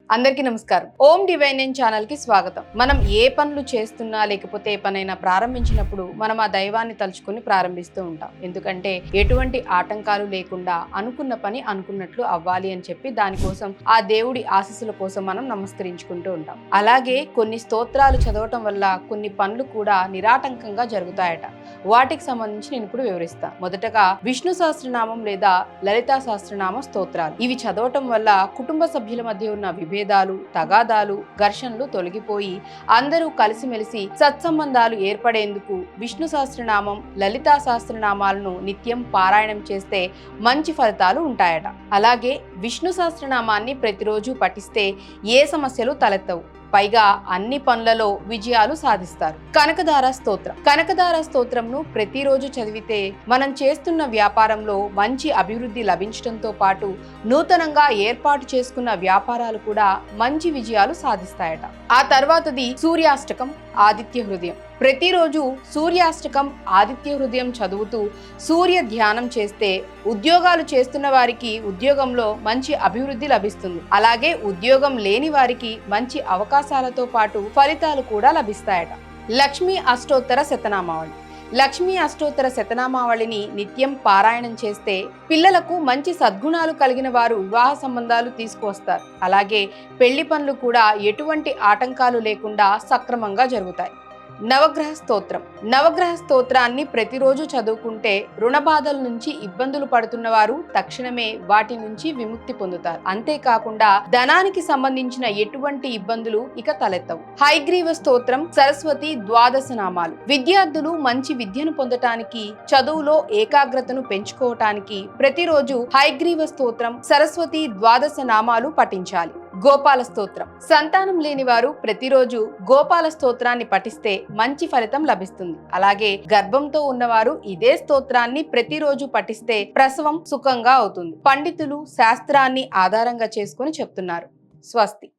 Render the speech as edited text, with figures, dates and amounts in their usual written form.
అందరికీ నమస్కారం. ఓం divine nine channel కి స్వాగతం. మనం ఏ పనులు చేస్తున్నా లేకపోతే ఏ పనైనా ప్రారంభించినప్పుడు మనం ఆ దైవాన్ని తలుచుకొని ప్రారంభిస్తూ ఉంటాం. ఎందుకంటే ఎటువంటి ఆటంకాలు లేకుండా అనుకున్న పని అనుకున్నట్లు అవ్వాలి అని చెప్పి దానికోసం ఆ దేవుడి ఆశీస్సుల కోసం మనం నమస్కరించుకుంటూ ఉంటాం. అలాగే కొన్ని స్తోత్రాలు చదవటం వల్ల కొన్ని పనులు కూడా నిరాటంకంగా జరుగుతాయట. వాటికి సంబంధించి నేను ఇప్పుడు వివరిస్తాను. మొదటగా విష్ణు సహస్రనామం లేదా లలితా సహస్రనామ స్తోత్రాలు. ఇవి చదవటం వల్ల కుటుంబ సభ్యుల మధ్య ఉన్న విభేదాలు, తగాదాలు, ఘర్షణలు తొలగిపోయి అందరూ కలిసిమెలిసి సత్సంబంధాలు ఏర్పడేందుకు విష్ణు సహస్రనామం, లలితా సహస్రనామాలను నిత్యం పారాయణం చేస్తే మంచి ఫలితాలు ఉంటాయట. అలాగే విష్ణు సహస్రనామాన్ని ప్రతిరోజు పఠిస్తే ఏ సమస్యలు తలెత్తవు. పైగా అన్ని పనులలో విజయాలు సాధిస్తారు. కనకధార స్తోత్రం. కనకధార స్తోత్రంను ప్రతిరోజు చదివితే మనం చేస్తున్న వ్యాపారంలో మంచి అభివృద్ధి లభించడంతో పాటు నూతనంగా ఏర్పాటు చేసుకున్న వ్యాపారాలు కూడా మంచి విజయాలు సాధిస్తాయట. ఆ తర్వాతది సూర్యాష్టకం, ఆదిత్య హృదయం. ప్రతిరోజు సూర్యాష్టకం, ఆదిత్య హృదయం చదువుతూ సూర్య ధ్యానం చేస్తే ఉద్యోగాలు చేస్తున్న వారికి ఉద్యోగంలో మంచి అభివృద్ధి లభిస్తుంది. అలాగే ఉద్యోగం లేని వారికి మంచి అవకాశాలతో పాటు ఫలితాలు కూడా లభిస్తాయట. లక్ష్మీ అష్టోత్తర శతనామావళి. లక్ష్మీ అష్టోత్తర శతనామావళిని నిత్యం పారాయణం చేస్తే పిల్లలకు మంచి సద్గుణాలు కలిగిన వారు వివాహ సంబంధాలు తీసుకువస్తారు. అలాగే పెళ్లి పనులు కూడా ఎటువంటి ఆటంకాలు లేకుండా సక్రమంగా జరుగుతాయి. నవగ్రహ స్తోత్రం. నవగ్రహ స్తోత్రాన్ని ప్రతిరోజు చదువుకుంటే రుణ బాధల నుంచి ఇబ్బందులు పడుతున్న వారు తక్షణమే వాటి నుంచి విముక్తి పొందుతారు. అంతేకాకుండా ధనానికి సంబంధించిన ఎటువంటి ఇబ్బందులు ఇక తలెత్తవు. హయగ్రీవ స్తోత్రం, సరస్వతి ద్వాదశ నామాలు. విద్యార్థులు మంచి విద్యను పొందటానికి, చదువులో ఏకాగ్రతను పెంచుకోవటానికి ప్రతిరోజు హయగ్రీవ స్తోత్రం, సరస్వతి ద్వాదశ నామాలు పఠించాలి. గోపాల స్తోత్రం. సంతానం లేని వారు ప్రతిరోజు గోపాల స్తోత్రాన్ని పఠిస్తే మంచి ఫలితం లభిస్తుంది. అలాగే గర్భంతో ఉన్నవారు ఇదే స్తోత్రాన్ని ప్రతిరోజు పఠిస్తే ప్రసవం సుఖంగా అవుతుంది. పండితులు శాస్త్రాన్ని ఆధారంగా చేసుకుని చెప్తున్నారు. స్వస్తి.